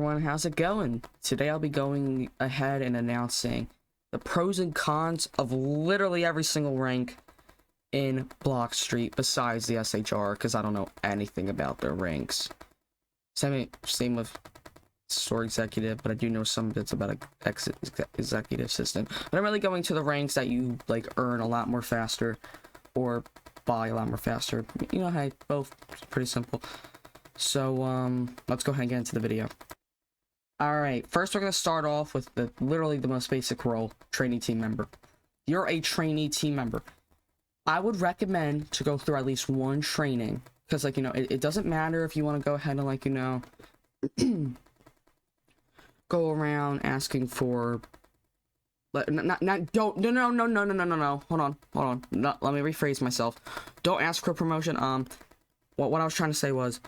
everyone, how's it going? Today I'll be going ahead and announcing the pros and cons of literally every single rank in BloxStreet besides the SHR, because I don't know anything about their ranks. Same with store executive, but I do know some bits about executive system. But I'm really going to the ranks that you like earn a lot more faster or buy a lot more faster. You know, hey, both pretty simple. So let's go ahead and get into the video. Alright, first we're going to start off with literally the most basic role, trainee team member. You're a trainee team member. I would recommend to go through at least one training, because, like, you know, it doesn't matter if you want to go ahead and, like, you know, go around asking for, no, hold on, no, let me rephrase myself. Don't ask for a promotion. What I was trying to say was,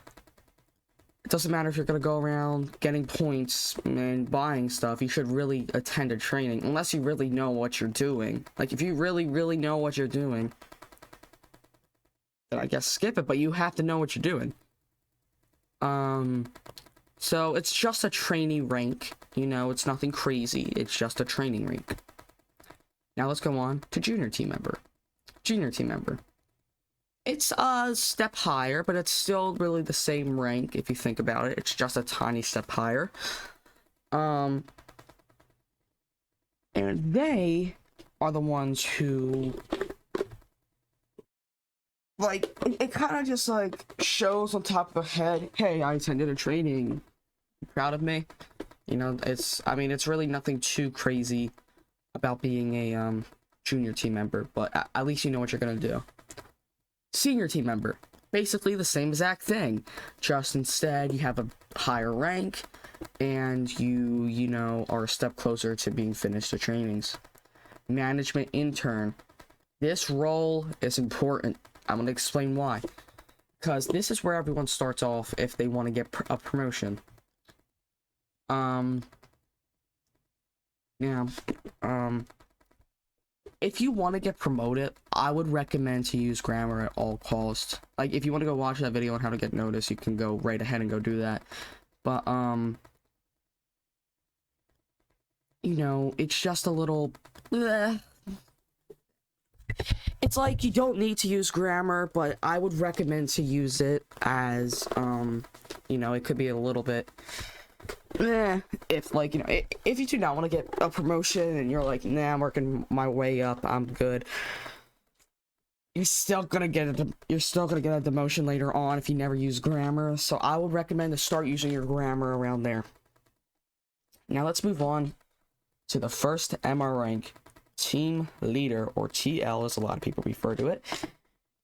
it doesn't matter if you're going to go around getting points and buying stuff. You should really attend a training, unless you really know what you're doing. Like, if you really know what you're doing, then I guess skip it, but you have to know what you're doing. So it's just a trainee rank, you know, it's nothing crazy. It's just a training rank. Now let's go on to junior team member. Junior team member. It's a step higher, but it's still really the same rank if you think about it. It's just a tiny step higher. And they are the ones who, like, it kind of just, like, shows on top of the head, hey, I attended a training. You proud of me? You know, I mean, it's really nothing too crazy about being a, junior team member, but at least you know what you're gonna do. Senior team member, basically the same exact thing, just instead you have a higher rank and you know, are a step closer to being finished the trainings. Management intern. This role is important. I'm going to explain why, because this is where everyone starts off if they want to get a promotion. If you want to get promoted, I would recommend to use grammar at all costs. Like, if you want to go watch that video on how to get noticed, you can go right ahead and go do that. But, you know, it's just a little, it's like you don't need to use grammar, but I would recommend to use it as, you know, it could be a little bit, if, like, you know, if you do not want to get a promotion and you're like, nah, I'm working my way up, I'm good, you're still gonna get a demotion later on if you never use grammar. So I would recommend to start using your grammar around there. Now let's move on to the first MR rank. Team leader, or TL as a lot of people refer to it,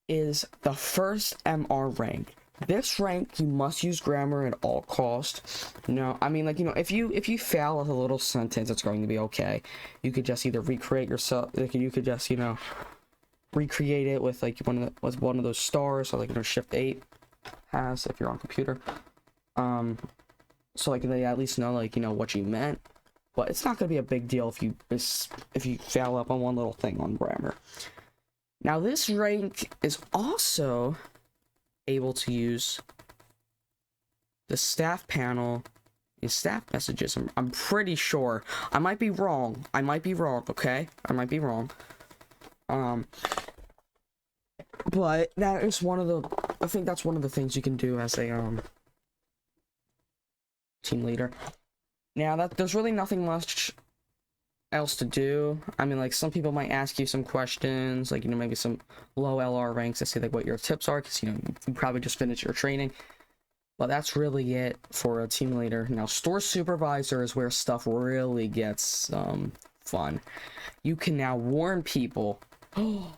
is the first MR rank. This rank, you must use grammar at all costs. You know, I mean, like, you know, if you fail with a little sentence, it's going to be okay. You could just either recreate yourself, like, you could just, you know, recreate it with, like, one of those stars, or, like, you know, Shift 8 has if you're on computer. So, like, they at least know, like, you know, what you meant. But it's not going to be a big deal if you fail up on one little thing on grammar. Now, this rank is also able to use the staff panel in staff messages. I'm pretty sure. I might be wrong. Okay? I might be wrong. But that is I think that's one of the things you can do as a, team leader. Now, there's really nothing much else to do. I mean, like, some people might ask you some questions, like, you know, maybe some low LR ranks to see, like, what your tips are, because, you know, you probably just finished your training. But that's really it for a team leader. Now, store supervisor is where stuff really gets fun. You can now warn people. Oh,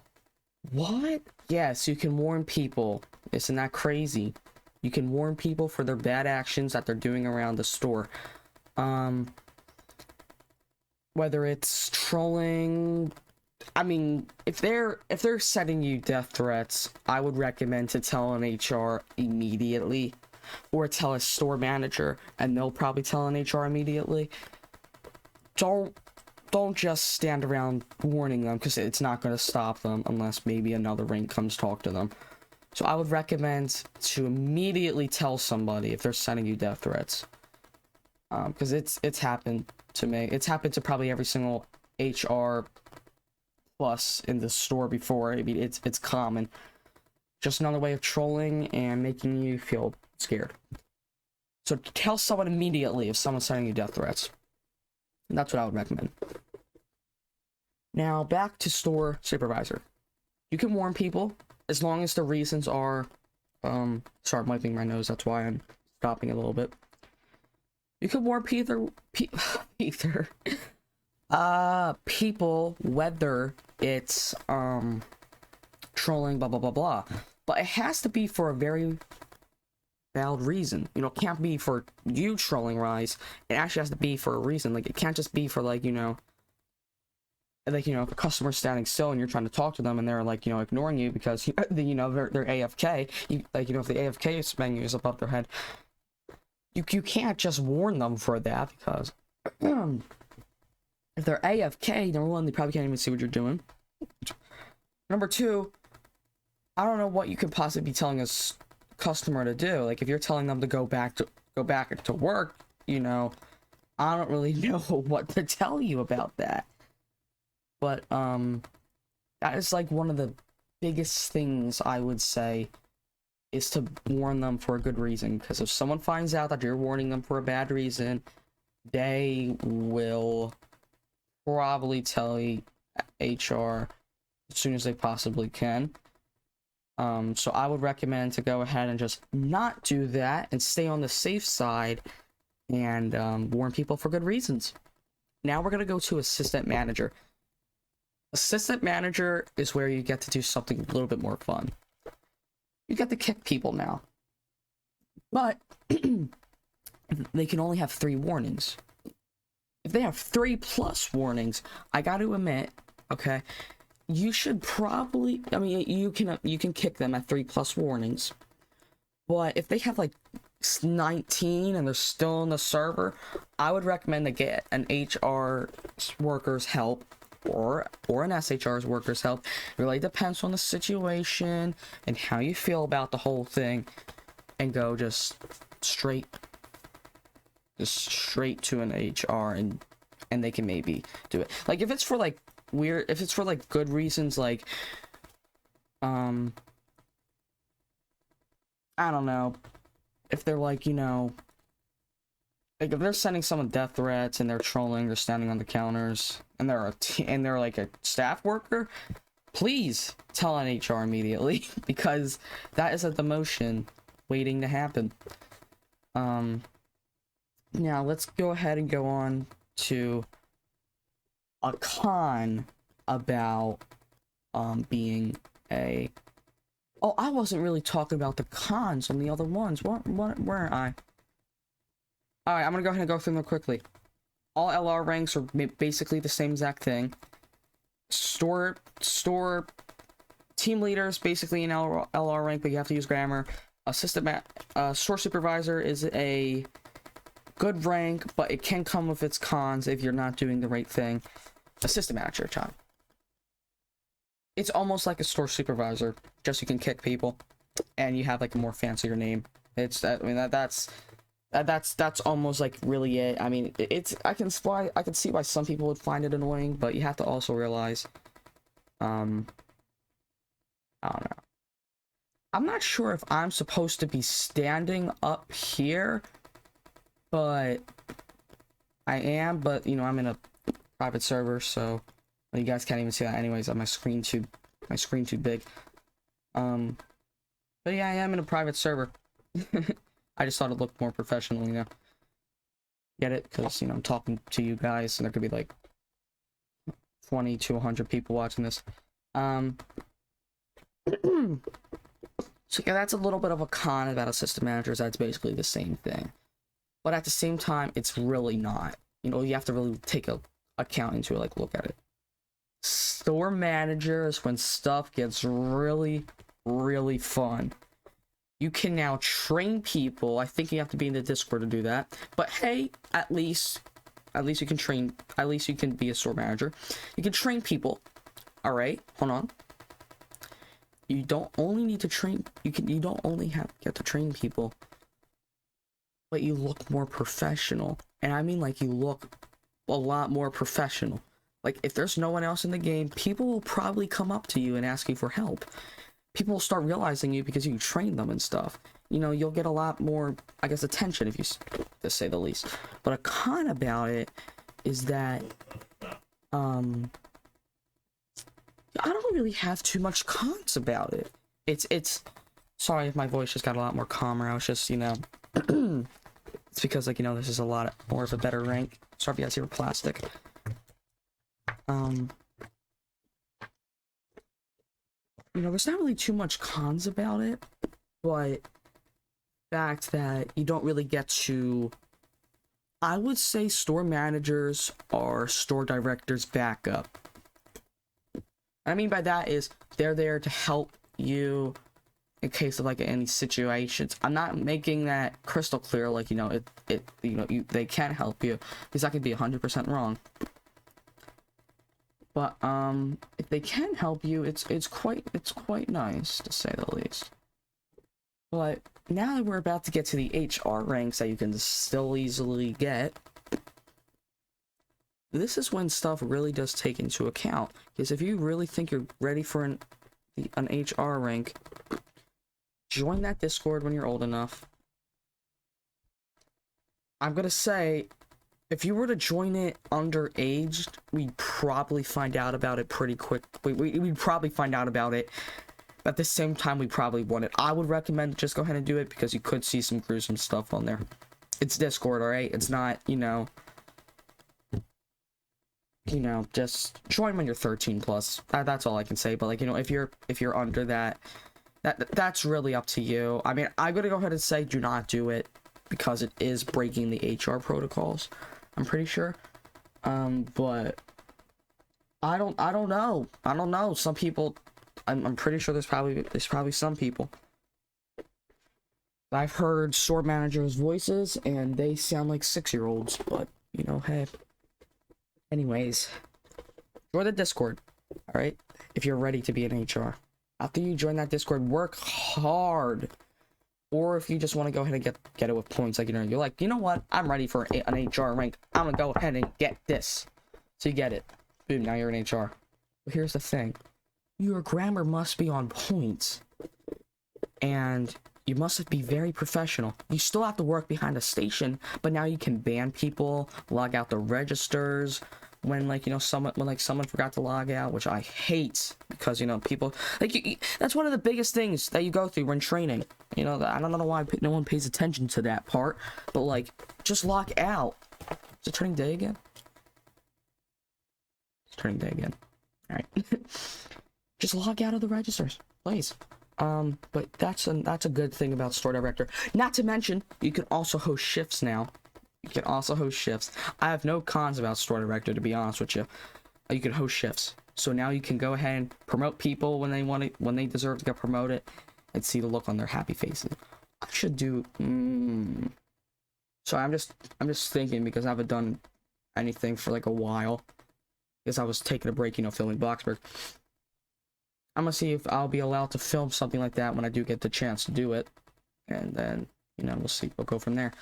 what? Yes, you can warn people. Isn't that crazy? You can warn people for their bad actions that they're doing around the store. Whether it's trolling, I mean, if they're sending you death threats, I would recommend to tell an HR immediately, or tell a store manager, and they'll probably tell an HR immediately. Don't just stand around warning them, because it's not going to stop them unless maybe another rank comes talk to them. So I would recommend to immediately tell somebody if they're sending you death threats. because it's happened to me. It's happened to probably every single HR plus in the store before. I mean, it's common. Just another way of trolling and making you feel scared. So tell someone immediately if someone's sending you death threats. And that's what I would recommend. Now back to store supervisor. You can warn people as long as the reasons are sorry, I'm wiping my nose, that's why I'm stopping a little bit. You can warn people whether it's trolling, blah blah blah blah, but it has to be for a very valid reason. You know, it can't be for you trolling Rise. It actually has to be for a reason. Like, it can't just be for, like, you know, if a customer's standing still and you're trying to talk to them and they're, like, you know, ignoring you because you know they're AFK. Like, you know, if the AFK menu is above their head, you can't just warn them for that, because if they're AFK, number one, they probably can't even see what you're doing. Number two, I don't know what you could possibly be telling a customer to do. Like, if you're telling them to go back to work, you know, I don't really know what to tell you about that. But that is like one of the biggest things I would say, is to warn them for a good reason. Because if someone finds out that you're warning them for a bad reason, they will probably tell HR as soon as they possibly can. So I would recommend to go ahead and just not do that and stay on the safe side and warn people for good reasons. Now we're going to go to assistant manager. Assistant manager is where you get to do something a little bit more fun. You get to kick people now. But they can only have 3 warnings. If they have 3+ warnings, I got to admit, okay, you should probably, I mean, you can kick them at 3+ warnings. But if they have like 19 and they're still in the server, I would recommend to get an HR worker's help or an SHR's worker's help. It really depends on the situation and how you feel about the whole thing, and go just straight to an HR and they can maybe do it. Like, if it's for like if it's for like good reasons, like I don't know, if they're like, you know, like if they're sending someone death threats and they're trolling, they're standing on the counters, and they're like a staff worker, please tell an HR immediately, because that is a demotion waiting to happen. Now let's go ahead and go on to a con about being a... Oh, I wasn't really talking about the cons on the other ones. Where am I? Alright, I'm gonna go ahead and go through them quickly. All LR ranks are basically the same exact thing. Store team leaders, basically an LR rank, but you have to use grammar. Store supervisor is a good rank, but it can come with its cons if you're not doing the right thing. Assistant manager, John. It's almost like a store supervisor, just you can kick people, and you have like a more fancier name. It's, I mean, that's almost like really it. I mean, I can see why some people would find it annoying, but you have to also realize, I don't know. I'm not sure if I'm supposed to be standing up here, but I am. But you know, I'm in a private server, so well, you guys can't even see that anyways. My screen too big. But yeah, I am in a private server. I just thought it looked more professional, you know. Get it? Because, you know, I'm talking to you guys, and there could be like 20 to 100 people watching this. So yeah, that's a little bit of a con about assistant managers. That's basically the same thing, but at the same time, it's really not. You know, you have to really take a account into it, like look at it. Store manager is when stuff gets really, really fun. You can now train people. I think you have to be in the Discord to do that. But hey, at least you can train. At least you can be a store manager. You can train people. All right, hold on. You don't only need to train. You don't only get to train people, but you look more professional. And I mean, like, you look a lot more professional. Like, if there's no one else in the game, people will probably come up to you and ask you for help. People will start realizing you because you train them and stuff. You know, you'll get a lot more, I guess, attention, if you, to say the least. But a con about it is that, I don't really have too much cons about it. It's, sorry if my voice just got a lot more calmer. I was just, you know, it's because, like, you know, this is a lot more of a better rank. Sorry if you guys hear plastic. You know, there's not really too much cons about it, but the fact that you don't really get to, I would say store managers are store directors' backup. What I mean by that is they're there to help you in case of like any situations. I'm not making that crystal clear, like, you know, you know, they can help you, because I could be 100% wrong. But if they can help you, it's quite nice, to say the least. But now that we're about to get to the HR ranks that you can still easily get, this is when stuff really does take into account. Because if you really think you're ready for an HR rank, join that Discord when you're old enough. I'm gonna say, if you were to join it underaged, we'd probably find out about it pretty quick. We'd probably find out about it at the same time we probably want it. I would recommend just go ahead and do it, because you could see some gruesome stuff on there. It's Discord, alright? It's not, you know, just join when you're 13 plus. That's all I can say. But, like, you know, if you're under that, that's really up to you. I mean, I'm gonna go ahead and say do not do it, because it is breaking the HR protocols, I'm pretty sure. But I don't know. Some people, I'm pretty sure there's probably some people. I've heard store managers' voices and they sound like 6-year-olds, but, you know, hey. Anyways, join the Discord, alright? If you're ready to be an HR. After you join that Discord, work hard. Or if you just want to go ahead and get it with points, like, you know, you're like, you know what, I'm ready for an HR rank. I'm gonna go ahead and get this. So you get it. Boom, now you're an HR. But here's the thing. Your grammar must be on point. And you must be very professional. You still have to work behind a station, but now you can ban people, log out the registers, when, like, you know, someone forgot to log out, which I hate, because, you know, people, like, that's one of the biggest things that you go through when training. You know, I don't know why no one pays attention to that part, but, like, just log out. Is it turning day again? It's turning day again. Alright. Just log out of the registers, please. But that's a good thing about store director. Not to mention, you can also host shifts now. You can also host shifts. I have no cons about store director, to be honest with you. You can host shifts. So now you can go ahead and promote people when they want it, when they deserve to get promoted, and see the look on their happy faces. I should do. So I'm just thinking, because I haven't done anything for like a while, because I was taking a break, you know, filming BloxStreet. I'm gonna see if I'll be allowed to film something like that when I do get the chance to do it, and then, you know, we'll see. We'll go from there.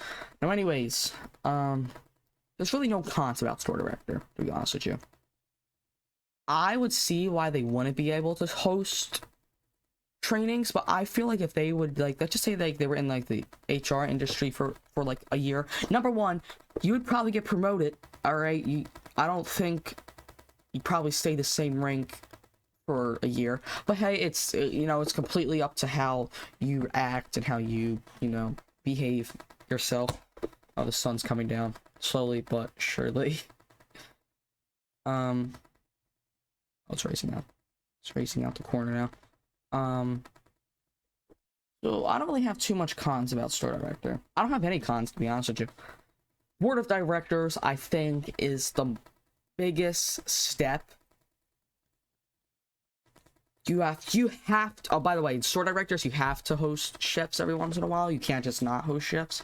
Now, anyways, there's really no cons about store director, to be honest with you. I would see why they wouldn't be able to host trainings, but I feel like if they would, like, let's just say like they were in like the HR industry for like a year. Number one, you would probably get promoted. All right, I don't think you'd probably stay the same rank for a year, but hey, it's, you know, it's completely up to how you act and how you know, behave yourself. Oh, the sun's coming down slowly but surely. Oh, it's racing out. It's racing out the corner now. So I don't really have too much cons about store director. I don't have any cons, to be honest with you. Board of directors, I think, is the biggest step. You have to, oh, by the way, store directors, you have to host shifts every once in a while. You can't just not host shifts.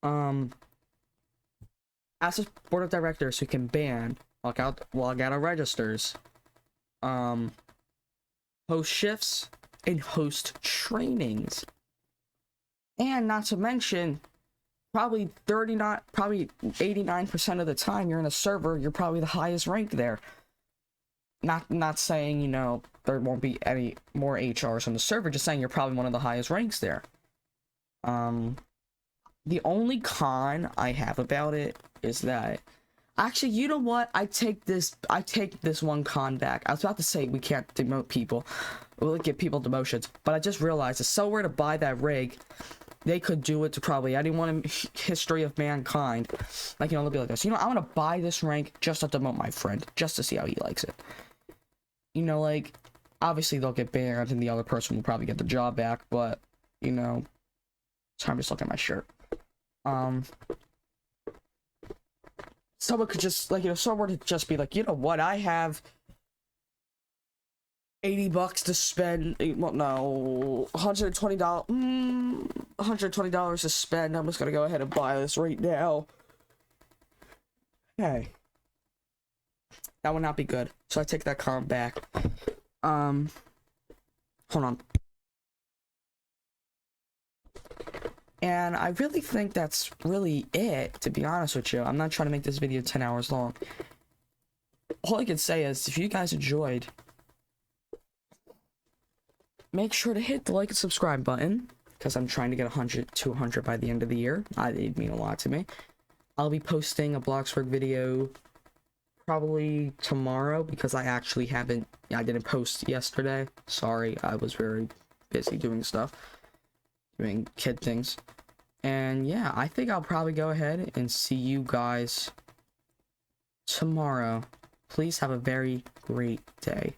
As a board of directors who can ban, log out of registers, host shifts, and host trainings. And not to mention, probably 39, probably 89% of the time you're in a server, you're probably the highest rank there. Not saying, you know, there won't be any more HRs on the server, just saying you're probably one of the highest ranks there. The only con I have about it is that, actually, you know what? I take this one con back. I was about to say we can't demote people. We'll give people demotions, but I just realized if someone were to buy that rig, they could do it to probably anyone in history of mankind. Like, you know, they'll be like this. You know, I want to buy this rank just to demote my friend, just to see how he likes it. You know, like, obviously they'll get banned and the other person will probably get the job back, but, you know, so I'm just looking at my shirt. Someone could just, like, you know, someone would just be like, you know what, I have $80 to spend, well, no, $120, $120 to spend, I'm just gonna go ahead and buy this right now. Hey. That would not be good, so I take that comment back. Hold on. And I really think that's really it, to be honest with you. I'm not trying to make this video 10 hours long. All I can say is, if you guys enjoyed, make sure to hit the like and subscribe button, because I'm trying to get 100 to 100 by the end of the year. It'd mean a lot to me. I'll be posting a BloxStreet video probably tomorrow, because I actually I didn't post yesterday. Sorry, I was very busy doing stuff. Doing kid things. And yeah, I think I'll probably go ahead and see you guys tomorrow. Please have a very great day.